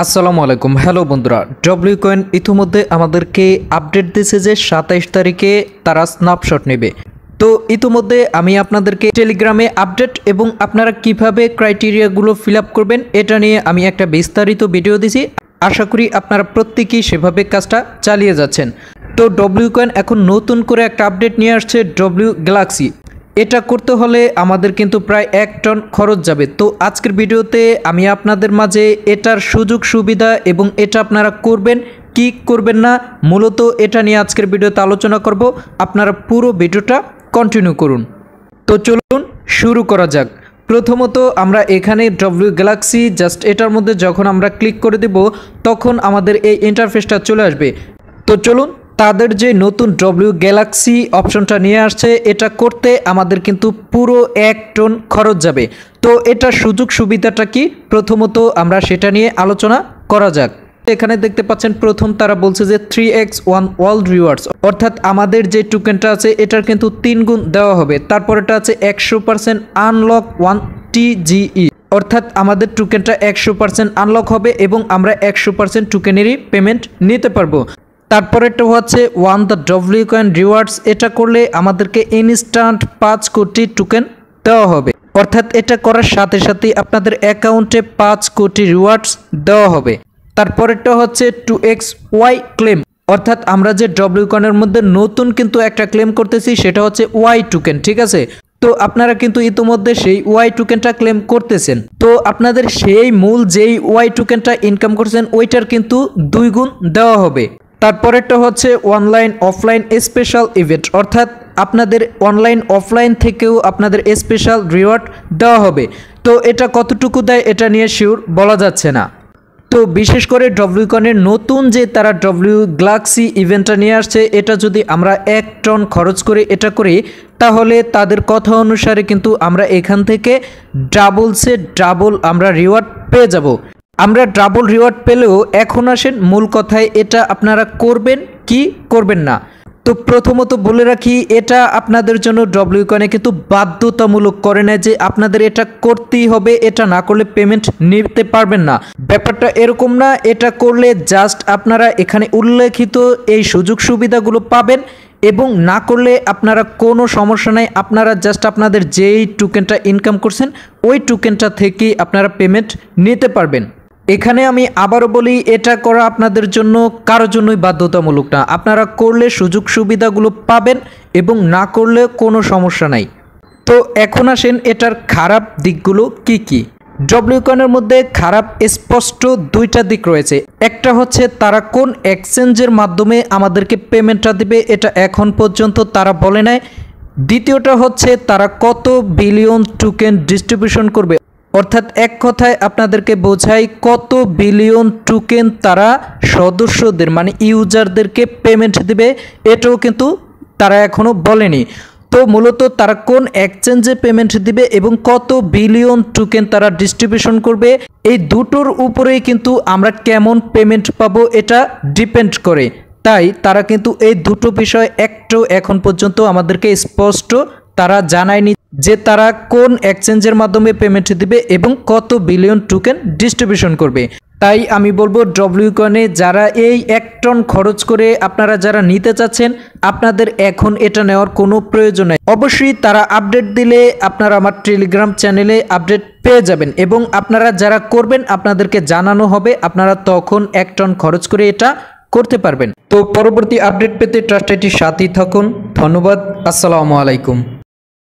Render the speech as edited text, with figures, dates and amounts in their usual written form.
আসসালামু আলাইকুম। হ্যালো বন্ধুরা, wcoin ইতিমধ্যে আমাদেরকে আপডেট দিয়েছে যে 27 তারিখে তারা স্ন্যাপশট নেবে। তো ইতিমধ্যে আমি আপনাদেরকে টেলিগ্রামে আপডেট এবং আপনারা কিভাবে ক্রাইটেরিয়াগুলো ফিল আপ করবেন এটা নিয়ে আমি একটা বিস্তারিত ভিডিও দিয়েছি। আশা করি আপনারা প্রত্যেকেই সেভাবে কাজটা চালিয়ে যাচ্ছেন। তো wcoin এখন নতুন করে একটা আপডেট নিয়ে আসছে গ্যালাক্সি। এটা করতে হলে আমাদের কিন্তু প্রায় 1 টন খরচ যাবে। তো আজকের ভিডিওতে আমি আপনাদের মাঝে এটার সুযোগ সুবিধা এবং এটা আপনারা করবেন কি করবেন না, মূলত এটা নিয়ে আজকের ভিডিওতে আলোচনা করব। আপনারা পুরো ভিডিওটা কন্টিনিউ করুন। তো চলুন শুরু করা যাক। প্রথমত আমরা এখানে গ্যালাক্সি জাস্ট এটার মধ্যে যখন আমরা ক্লিক করে দেব তখন আমাদের এই ইন্টারফেসটা চলে আসবে। তো চলুন, তাদের যে নতুন গ্যালাক্সি অপশনটা নিয়ে আসছে এটা করতে আমাদের কিন্তু পুরো 1 টন খরচ যাবে। তো এটা সুযোগ সুবিধাটা কি, প্রথমত আমরা সেটা নিয়ে আলোচনা করা যাক। এখানে দেখতে পাচ্ছেন প্রথম তারা বলছে যে 3x1 ওয়ার্ল্ড রিওয়ার্ডস, অর্থাৎ আমাদের যে টোকেনটা আছে এটার কিন্তু 3 গুণ দেওয়া হবে। তারপরেটা আছে 100% আনলক 1 TGE, অর্থাৎ আমাদের টোকেনটা 100% আনলক হবে এবং আমরা 100% টোকেনেরই পেমেন্ট নিতে পারবো। তারপরেটা হচ্ছে wcoin রিওয়ার্ডস, এটা করলে আমাদেরকে ইনস্ট্যান্ট 5 কোটি টোকেন দেওয়া হবে, অর্থাৎ এটা করার সাথে সাথেই আপনাদের অ্যাকাউন্টে 5 কোটি রিওয়ার্ডস দেওয়া হবে। তারপরেরটা হচ্ছে 2xy ক্লেম, অর্থাৎ আমরা যে wcoin-এর মধ্যে নতুন কিন্তু একটা ক্লেম করতেছি সেটা হচ্ছে ওয়াই টোকেন, ঠিক আছে। তো আপনারা কিন্তু ইতিমধ্যে সেই ওয়াই টোকেনটা ক্লেম করতেছেন। তো আপনাদের সেই মূল যেই ওয়াই টোকেনটা ইনকাম করছেন ওইটার কিন্তু 2 গুণ দেওয়া হবে। তারপরেরটা হচ্ছে অনলাইন অফলাইন স্পেশাল ইভেন্ট, অর্থাৎ আপনাদের অনলাইন অফলাইন থেকেও আপনাদের স্পেশাল রিওয়ার্ড দেওয়া হবে। তো এটা কতটুকু দেয় এটা নিয়ে শিওর বলা যাচ্ছে না। তো বিশেষ করে wcoin-এর নতুন যে তারা গ্যালাক্সি ইভেন্টটা নিয়ে আসছে এটা যদি আমরা 1 টন খরচ করে এটা করি তাহলে তাদের কথা অনুসারে কিন্তু আমরা এখান থেকে ডাবল আমরা রিওয়ার্ড পেয়ে যাব। আমরা ডাবল রিওয়ার্ড পেলেও এখন আসেন মূল কথায়, এটা আপনারা করবেন কি করবেন না। তো প্রথমত বলে রাখি, এটা আপনাদের জন্য wcoin-এ কিন্তু বাধ্যতামূলক করে না যে আপনাদের এটা করতেই হবে, এটা না করলে পেমেন্ট নিতে পারবেন না। ব্যাপারটা এরকম না, এটা করলে জাস্ট আপনারা এখানে উল্লেখিত এই সুযোগ সুবিধাগুলো পাবেন এবং না করলে আপনারা কোনো সমস্যা নাই। আপনারা জাস্ট আপনাদের যেই টোকেনটা ইনকাম করছেন ওই টোকেনটা থেকেই আপনারা পেমেন্ট নিতে পারবেন। এখানে আমি আবারও বলি, এটা করা আপনাদের জন্য কারোর জন্যই বাধ্যতামূলক না। আপনারা করলে সুযোগ সুবিধাগুলো পাবেন এবং না করলে কোনো সমস্যা নাই। তো এখন আসেন এটার খারাপ দিকগুলো কি কি। wcoin-এর মধ্যে খারাপ স্পষ্ট 2টা দিক রয়েছে। একটা হচ্ছে তারা কোন এক্সচেঞ্জের মাধ্যমে আমাদেরকে পেমেন্টটা দেবে এটা এখন পর্যন্ত তারা বলে নাই। দ্বিতীয়টা হচ্ছে তারা কত বিলিয়ন টোকেন ডিস্ট্রিবিউশন করবে, অর্থাৎ এক কথায় আপনাদেরকে বোঝাই কত বিলিয়ন টোকেন তারা সদস্যদের মানে ইউজারদেরকে পেমেন্ট দেবে এটাও কিন্তু তারা এখনও বলেনি। তো মূলত তারা কোন এক্সচেঞ্জে পেমেন্ট দিবে এবং কত বিলিয়ন টোকেন তারা ডিস্ট্রিবিউশন করবে এই দুটোর উপরেই কিন্তু আমরা কেমন পেমেন্ট পাবো এটা ডিপেন্ড করে। তাই তারা কিন্তু এই দুটো বিষয় একটু এখন পর্যন্ত আমাদেরকে স্পষ্ট তারা জানায়নি যে তারা কোন এক্সচেঞ্জের মাধ্যমে পেমেন্ট দিবে এবং কত বিলিয়ন টোকেন ডিস্ট্রিবিউশন করবে। তাই আমি বলবো wcoin-এ যারা এই 1 টন খরচ করে আপনারা যারা নিতে চাচ্ছেন আপনাদের এখন এটা নেওয়ার কোনো প্রয়োজন নেই। অবশ্যই তারা আপডেট দিলে আপনারা আমার টেলিগ্রাম চ্যানেলে আপডেট পেয়ে যাবেন এবং আপনারা যারা করবেন আপনাদেরকে জানানো হবে, আপনারা তখন 1 টন খরচ করে এটা করতে পারবেন। তো পরবর্তী আপডেট পেতে ট্রাস্ট আইডির সাথেই থাকুন। ধন্যবাদ। আসসালামু আলাইকুম।